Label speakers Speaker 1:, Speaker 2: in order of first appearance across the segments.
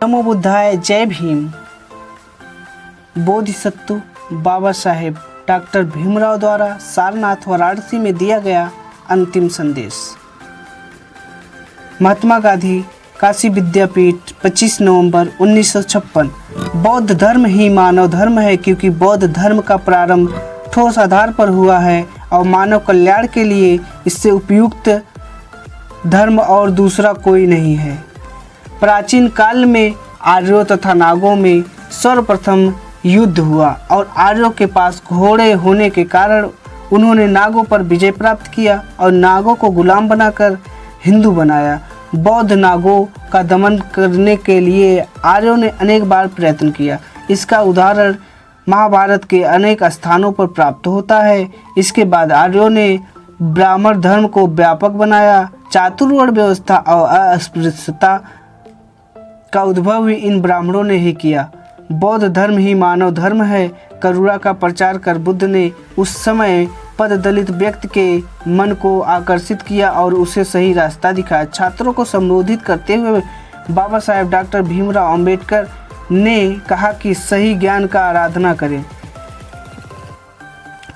Speaker 1: नमो बुद्धाय, जय भीम। बोधिसत्व बाबा साहेब डॉक्टर भीमराव द्वारा सारनाथ वाराणसी में दिया गया अंतिम संदेश। महात्मा गांधी काशी विद्यापीठ 25 नवंबर 1956। बौद्ध धर्म ही मानव धर्म है, क्योंकि बौद्ध धर्म का प्रारंभ ठोस आधार पर हुआ है और मानव कल्याण के लिए इससे उपयुक्त धर्म और दूसरा कोई नहीं है। प्राचीन काल में आर्यों तथा नागों में सर्वप्रथम युद्ध हुआ और आर्यों के पास घोड़े होने के कारण उन्होंने नागों पर विजय प्राप्त किया और नागों को गुलाम बनाकर हिंदू बनाया। बौद्ध नागों का दमन करने के लिए आर्यों ने अनेक बार प्रयत्न किया। इसका उदाहरण महाभारत के अनेक स्थानों पर प्राप्त होता है। इसके बाद आर्यों ने ब्राह्मण धर्म को व्यापक बनाया। चातुर्वर्ण व्यवस्था और अस्पृश्यता का उद्भव भी इन ब्राह्मणों ने ही किया। बौद्ध धर्म ही मानव धर्म है। करुणा का प्रचार कर बुद्ध ने उस समय पद दलित व्यक्ति के मन को आकर्षित किया और उसे सही रास्ता दिखाया। छात्रों को संबोधित करते हुए बाबा साहेब डॉक्टर भीमराव अंबेडकर ने कहा कि सही ज्ञान का आराधना करें।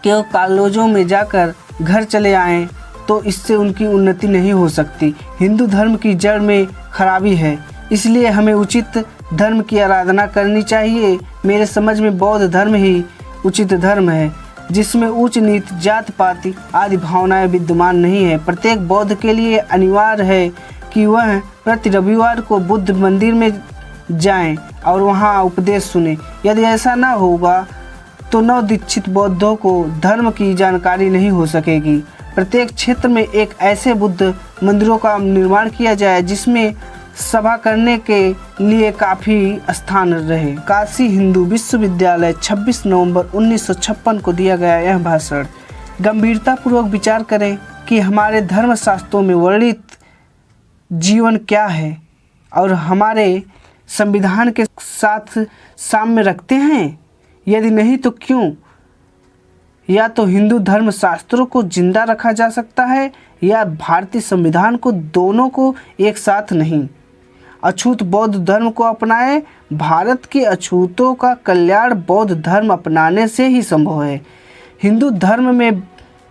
Speaker 1: केवल कॉलेजों में जाकर घर चले आएं तो इससे उनकी उन्नति नहीं हो सकती। हिंदू धर्म की जड़ में खराबी है, इसलिए हमें उचित धर्म की आराधना करनी चाहिए। मेरे समझ में बौद्ध धर्म ही उचित धर्म है, जिसमें ऊंच नीच जात पात आदि भावनाएं विद्यमान नहीं है। प्रत्येक बौद्ध के लिए अनिवार्य है कि वह प्रति रविवार को बुद्ध मंदिर में जाएं और वहां उपदेश सुने। यदि ऐसा न होगा तो नव दीक्षित बौद्धों को धर्म की जानकारी नहीं हो सकेगी। प्रत्येक क्षेत्र में एक ऐसे बुद्ध मंदिरों का निर्माण किया जाए जिसमें सभा करने के लिए काफ़ी स्थान रहे। काशी हिंदू विश्वविद्यालय 26 नवंबर 1956 को दिया गया यह भाषण। गंभीरतापूर्वक विचार करें कि हमारे धर्मशास्त्रों में वर्णित जीवन क्या है और हमारे संविधान के साथ साम्य रखते हैं। यदि नहीं तो क्यों? या तो हिंदू धर्मशास्त्रों को जिंदा रखा जा सकता है या भारतीय संविधान को, दोनों को एक साथ नहीं। अछूत बौद्ध धर्म को अपनाएं। भारत के अछूतों का कल्याण बौद्ध धर्म अपनाने से ही संभव है। हिंदू धर्म में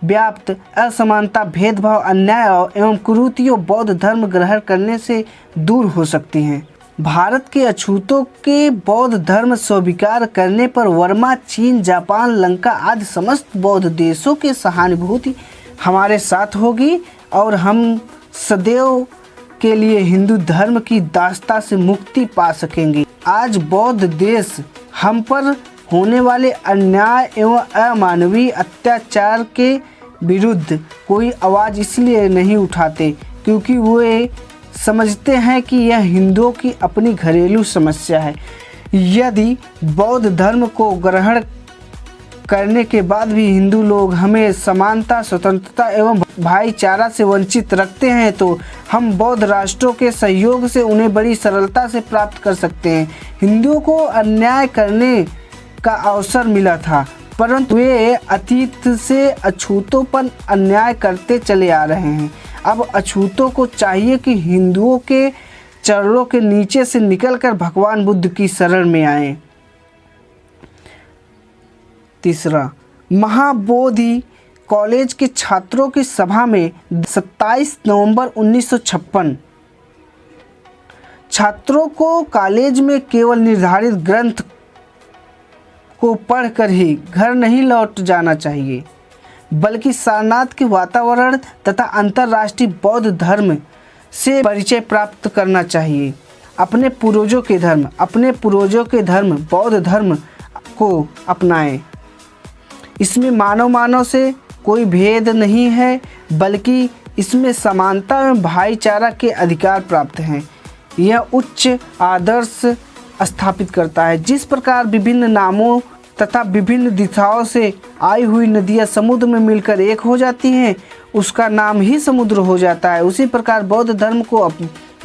Speaker 1: व्याप्त असमानता, भेदभाव, अन्याय एवं कुरीतियों बौद्ध धर्म ग्रहण करने से दूर हो सकती हैं। भारत के अछूतों के बौद्ध धर्म स्वीकार करने पर वर्मा, चीन, जापान, लंका आदि समस्त बौद्ध देशों की सहानुभूति हमारे साथ होगी और हम सदैव के लिए हिंदू धर्म की दास्ता से मुक्ति पा सकेंगे। आज बौद्ध देश हम पर होने वाले अन्याय एवं अमानवीय अत्याचार के विरुद्ध कोई आवाज़ इसलिए नहीं उठाते क्योंकि वे समझते हैं कि यह हिंदुओं की अपनी घरेलू समस्या है। यदि बौद्ध धर्म को ग्रहण करने के बाद भी हिंदू लोग हमें समानता, स्वतंत्रता एवं भाईचारा से वंचित रखते हैं तो हम बौद्ध राष्ट्रों के सहयोग से उन्हें बड़ी सरलता से प्राप्त कर सकते हैं। हिंदुओं को अन्याय करने का अवसर मिला था, परंतु वे अतीत से अछूतों पर अन्याय करते चले आ रहे हैं। अब अछूतों को चाहिए कि हिंदुओं के चरणों के नीचे से निकलकर भगवान बुद्ध की शरण में आएं। तीसरा, महाबोधि कॉलेज के छात्रों की सभा में 27 नवंबर 1956। छात्रों को कॉलेज में केवल निर्धारित ग्रंथ को पढ़कर ही घर नहीं लौट जाना चाहिए, बल्कि सारनाथ के वातावरण तथा अंतर्राष्ट्रीय बौद्ध धर्म से परिचय प्राप्त करना चाहिए। अपने पूर्वजों के धर्म बौद्ध धर्म को अपनाएं। इसमें मानव से कोई भेद नहीं है, बल्कि इसमें समानता एवं भाईचारा के अधिकार प्राप्त हैं। यह उच्च आदर्श स्थापित करता है। जिस प्रकार विभिन्न नामों तथा विभिन्न दिशाओं से आई हुई नदियाँ समुद्र में मिलकर एक हो जाती हैं, उसका नाम ही समुद्र हो जाता है। उसी प्रकार बौद्ध धर्म को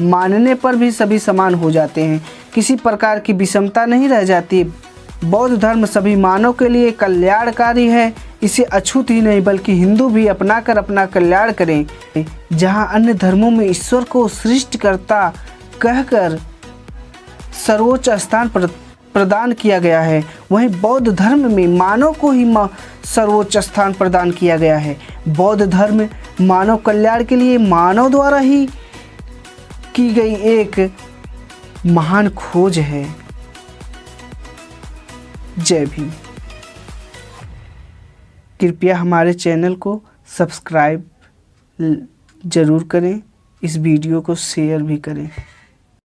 Speaker 1: मानने पर भी सभी समान हो जाते हैं, किसी प्रकार की विषमता नहीं रह जाती। बौद्ध धर्म सभी मानव के लिए कल्याणकारी है। इसे अछूत ही नहीं बल्कि हिंदू भी अपनाकर अपना कल्याण करें। जहाँ अन्य धर्मों में ईश्वर को सृष्टिकर्ता कहकर सर्वोच्च स्थान प्रदान किया गया है, वहीं बौद्ध धर्म में मानव को ही सर्वोच्च स्थान प्रदान किया गया है। बौद्ध धर्म मानव कल्याण के लिए मानव द्वारा ही की गई एक महान खोज है। जय भीम। कृपया हमारे चैनल को सब्सक्राइब जरूर करें, इस वीडियो को शेयर भी करें।